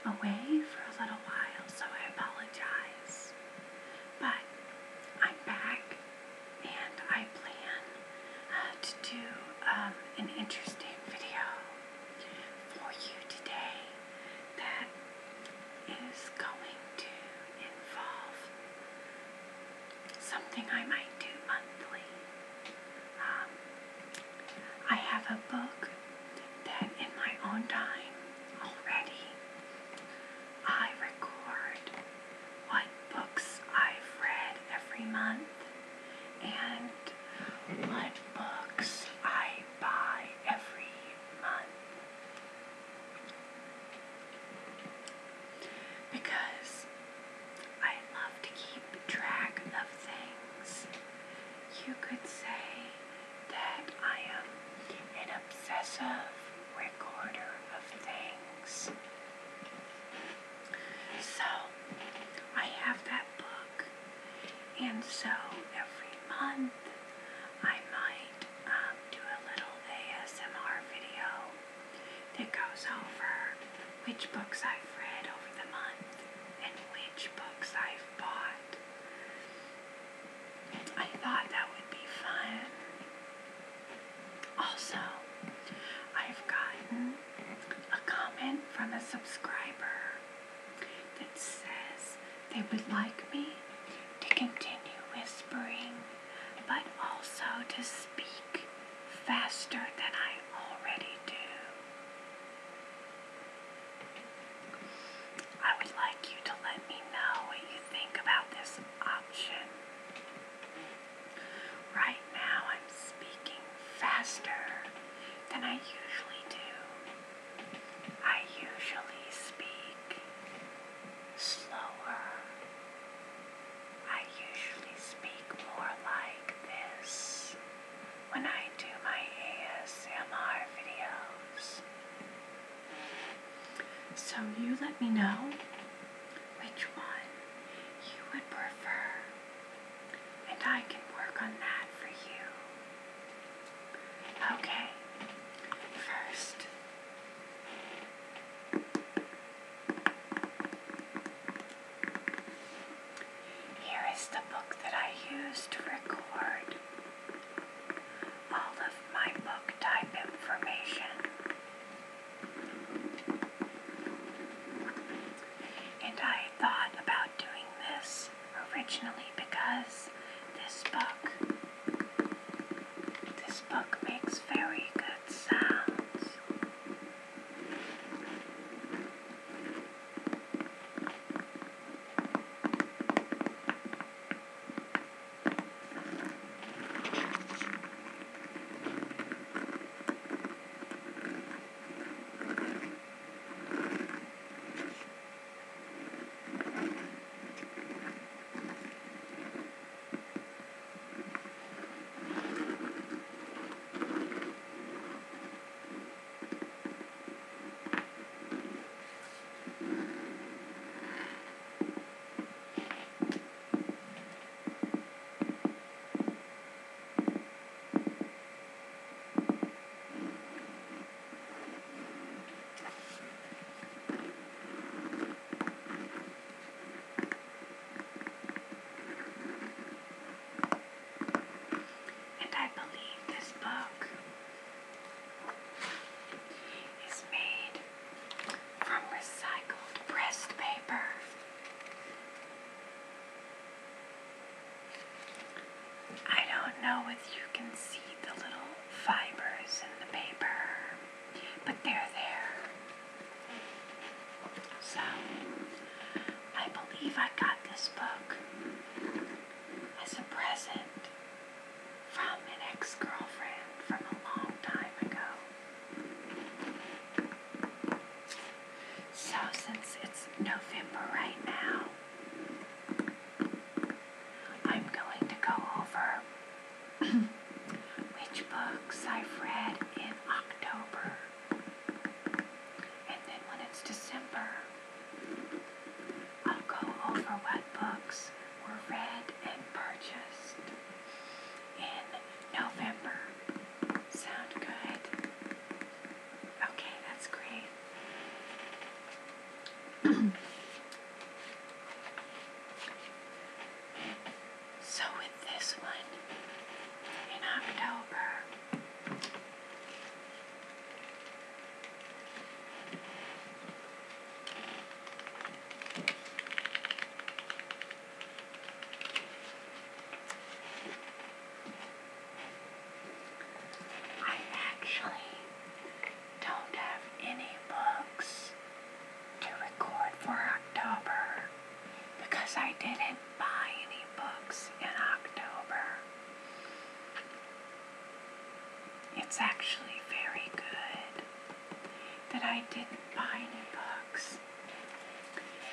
away for a little while, so I apologize. But I'm back, and I plan to do an interesting video for you today that is going to involve something I might do monthly. I have a book that in my own time already I record what books I've read every month and what books I buy every month, because I love to keep track of things. You could say that I am an obsessive recorder of things. So I have that book, and so every month I might do a little ASMR video that goes over which books I've read over the month and which books I've bought. I thought that would be fun. Also, I've gotten a comment from a subscriber that says they would like me to continue whispering, but also to speak faster than I already do. I would like you to let me know what you think about this option. Right now I'm speaking faster than I usually do. I usually speak slower. I usually speak more like this when I do my ASMR videos. So you let me know which one you would prefer, and I can work on that for you. Okay, first, here is the book that I use to record all of my book type information. And I thought about doing this originally because this book makes very good sounds. I don't know if you can see the little fibers in the paper, but they're there. So, I believe I got this book as a present from an ex-girlfriend from a long time ago. So, since it's November right now, I'm going to go over which books I've read in October, and then when it's December, I'll go over what books this one in October. I actually don't have any books to record for October because I didn't buy any books in October. It's actually very good that I didn't buy any books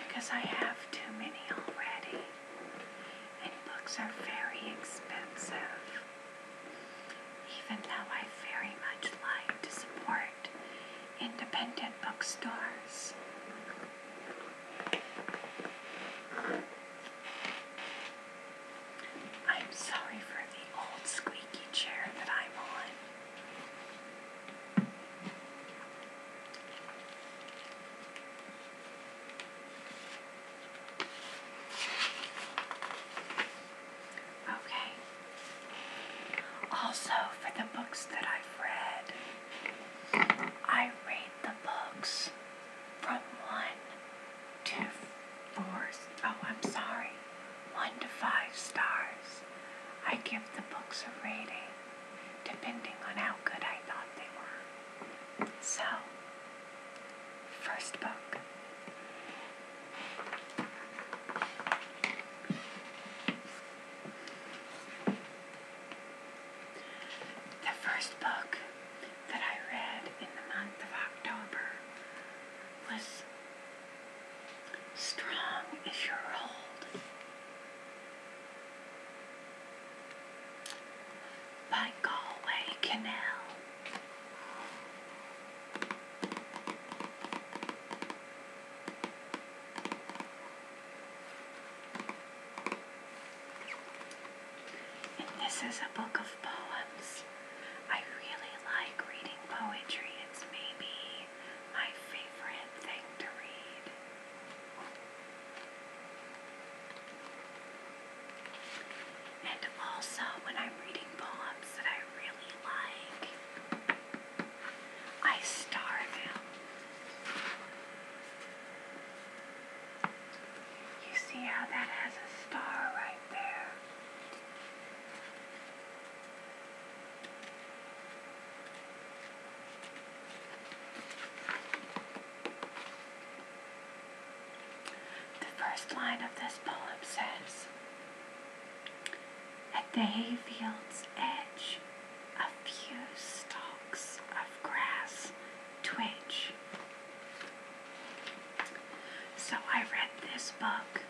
because I have too many already, and books are very expensive, even though I very much like to support independent bookstores. I'm sorry for the old squeaky chair that I'm on. Okay. Also, for the books that I've read, I rate the books from 1 to 4, 1 to 5 stars. I give the books a rating depending on how good I thought they were. So, first book. The first book that I read in the month of October was Strong Is Your Hold by Galway Kinnell. And this is a book of poems. I really like reading poetry. It's maybe my favorite thing to read. And also, when I'm reading poems that I really like, I star them. You see how that has a star right there? The first line of this poem says, "At the hayfield's edge, a few stalks of grass twitch." So I read this book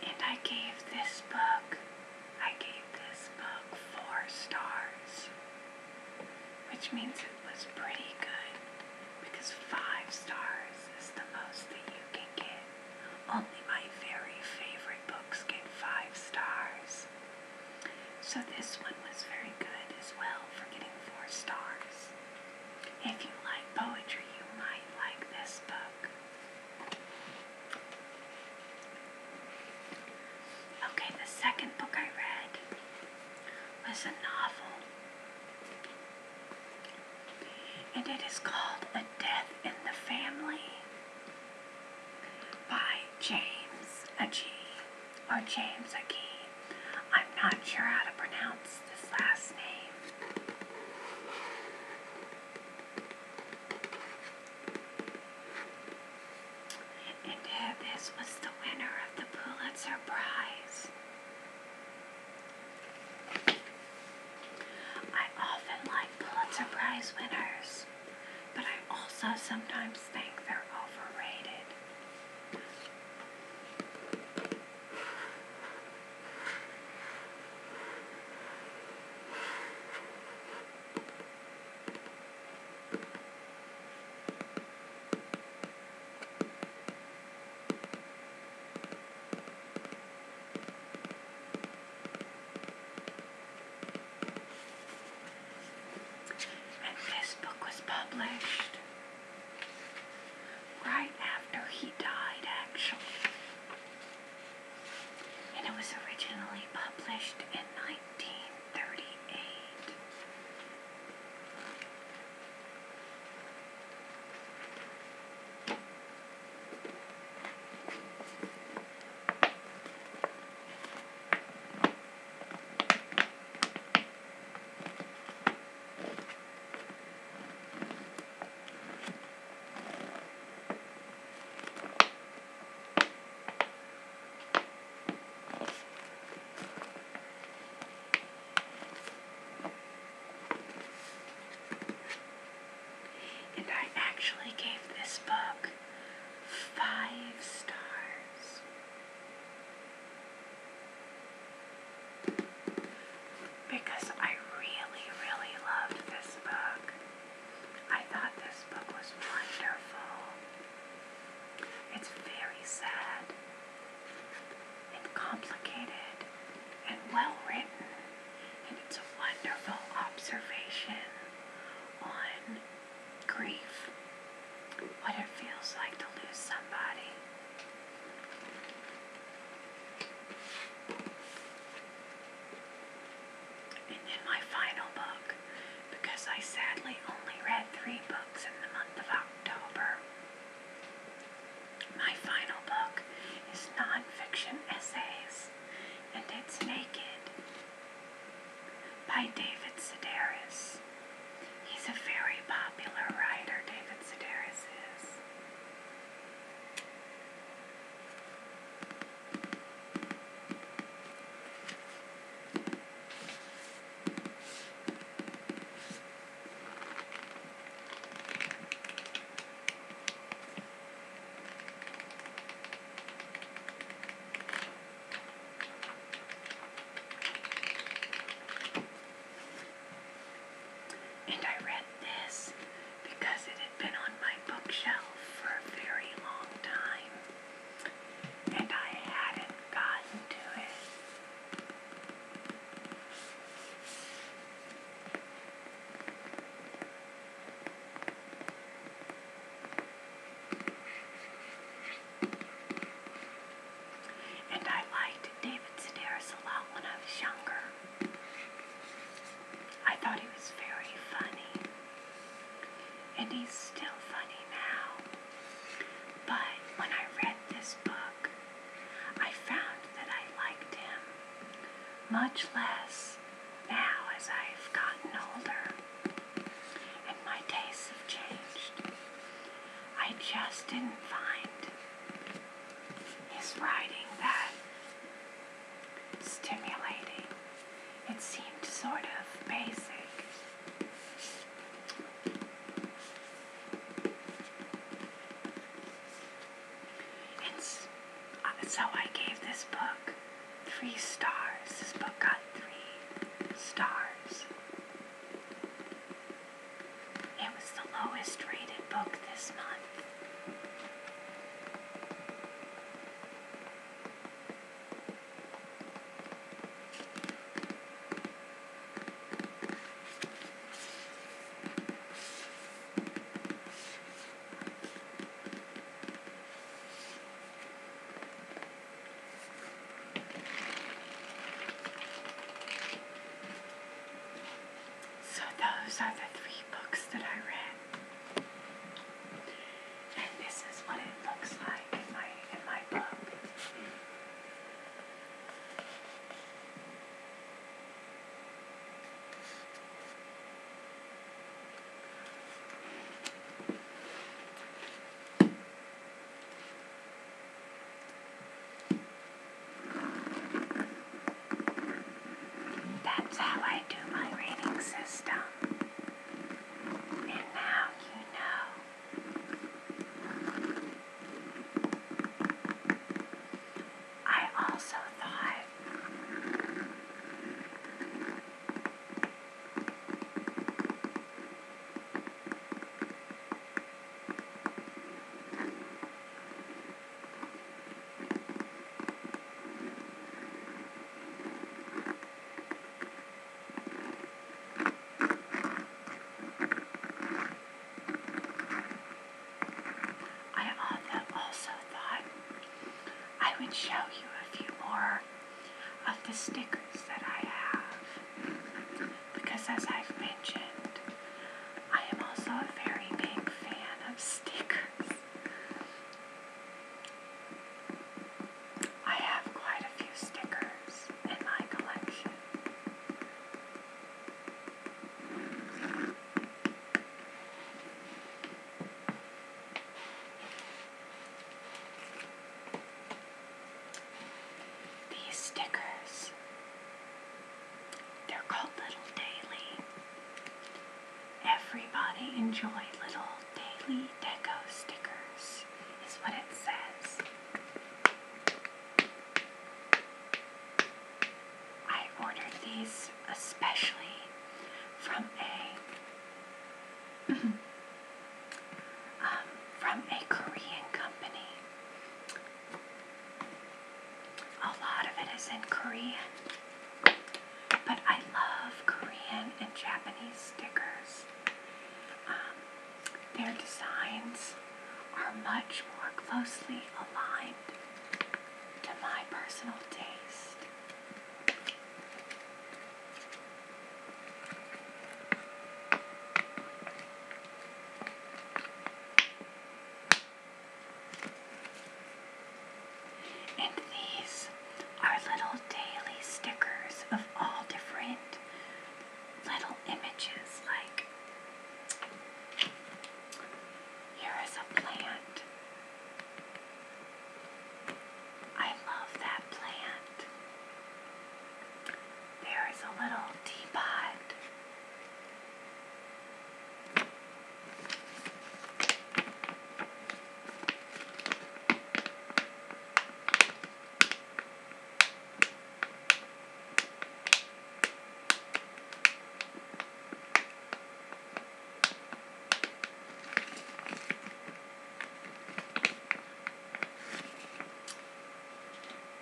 and I gave this book 4 stars, which means it was pretty good because 5 stars is the most that you can get. Only my very favorite books get 5 stars. So this one was very good as well for getting 4 stars. If you like poetry, you might like this book. Okay, the second book I read was a novel, and it is called A Death in the Family by James Agee. I'm not sure how to pronounce this last name. And this was the winner of the Pulitzer Prize. I often like Pulitzer Prize winners, but I also sometimes think they're overrated. published in 1938. And I actually gave this book 5 stars. Because I really, really loved this book. I thought this book was wonderful. It's very sad and complicated and well written, and it's a wonderful observation on grief, what it feels like to lose somebody. And in my final book, because I sadly only read 3 books in the month of October, my final book is nonfiction essays, and it's Naked by David Sedaris. He's a very popular writer, David Sedaris is. And I read this because it had been on my bookshelf for a very long time, and I hadn't gotten to it. And I liked David Sedaris a lot when I was younger. I thought he was very funny, and he's still funny now. But when I read this book, I found that I liked him much less now as I've gotten older, and my tastes have changed. I just didn't find his writing that stimulating. It seemed sort of basic. So I gave this book 3 stars. This book got 3 stars. It was the lowest rated book this month. So those are the 3 books that I read. And this is what it looks like in my book. That's how I do my rating system. And now you know. I also thought I would show you a few more of the stickers that also a very big fan of stickers. I have quite a few stickers in my collection. These stickers, they're called Little Daily. Everybody enjoy little daily deco stickers, is what it says. I ordered these especially from a Korean company. A lot of it is in Korean, but I love Korean and Japanese stickers. Their designs are much more closely aligned to my personal taste. And these are little daily stickers of all different little images, like here is a plant. I love that plant. There is a little teapot.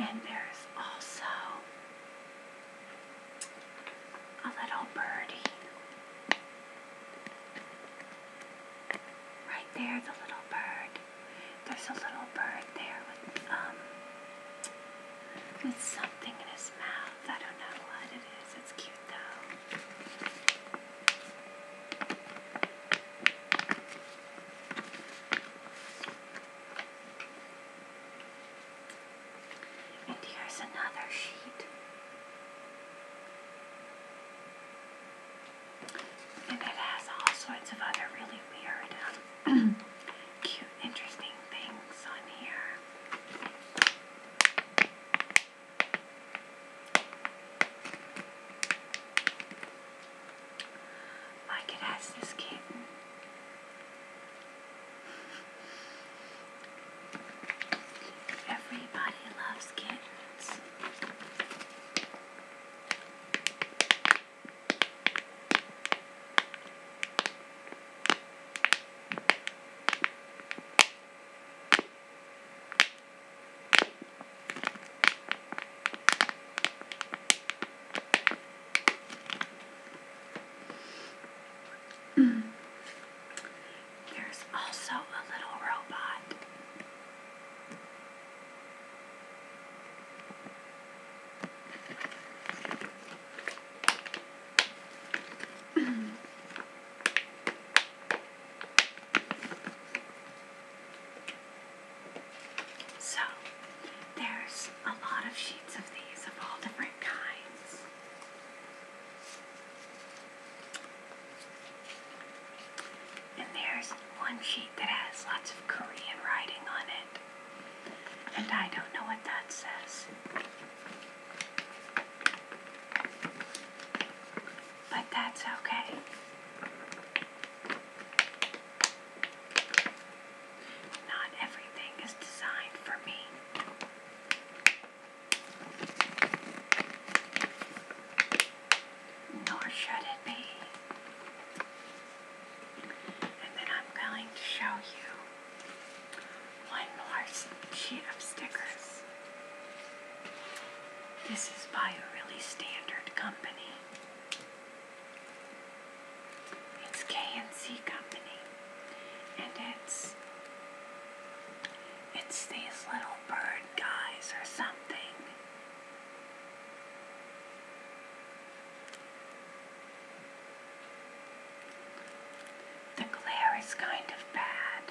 And there's also a little birdie. Right there, the little bird. There's a little bird there with something in his mouth. I don't know what it is. It's cute though. And here's another sheet. And it has all sorts of other really weird, cute, interesting things on here. Like it has this kitten. Everybody loves kittens. There's also a little robot. So, there's a lot of sheets of these of all different kinds. And there's one sheet that has lots of Korean writing on it. And I don't know what that says. But that's okay. Not everything is designed for me. Nor should it be. And then I'm going to show you one more sheet of stickers. This is by a really standard company. It's K&C Company. And it's these little bird guys or something. The is kind of bad.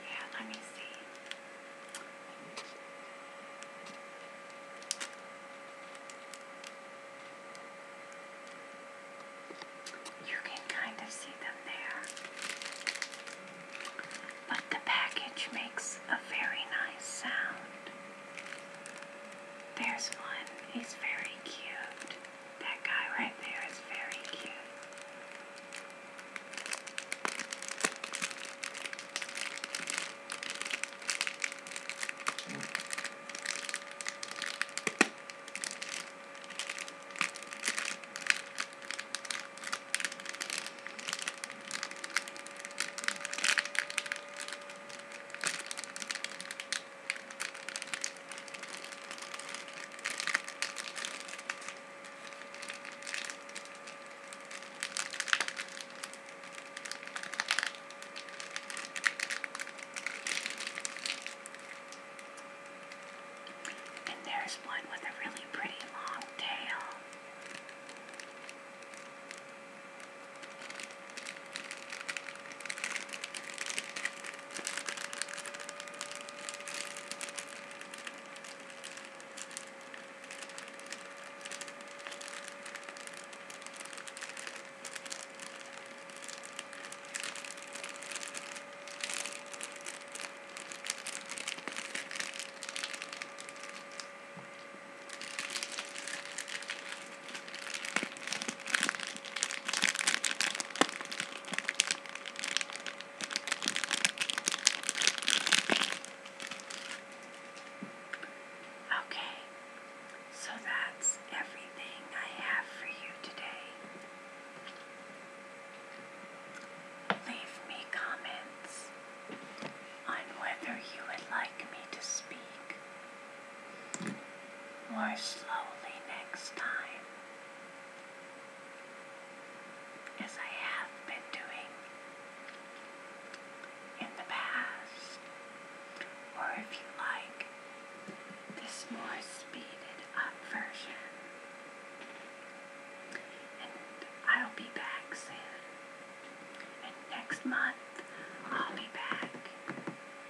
Yeah, let me see. You can kind of see them there. But the package makes a very nice sound. There's one. He's very cute. That guy right there is very cute. There's one with a really pretty long tail. Okay, so that's everything I have for you today. Leave me comments on whether you would like me to speak more slowly next time, as I have been doing in the past, or if you like this more speeded up version. And I'll be back soon. And next month I'll be back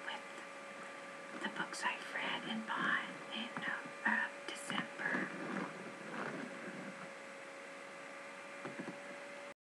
with the books I've read and bought in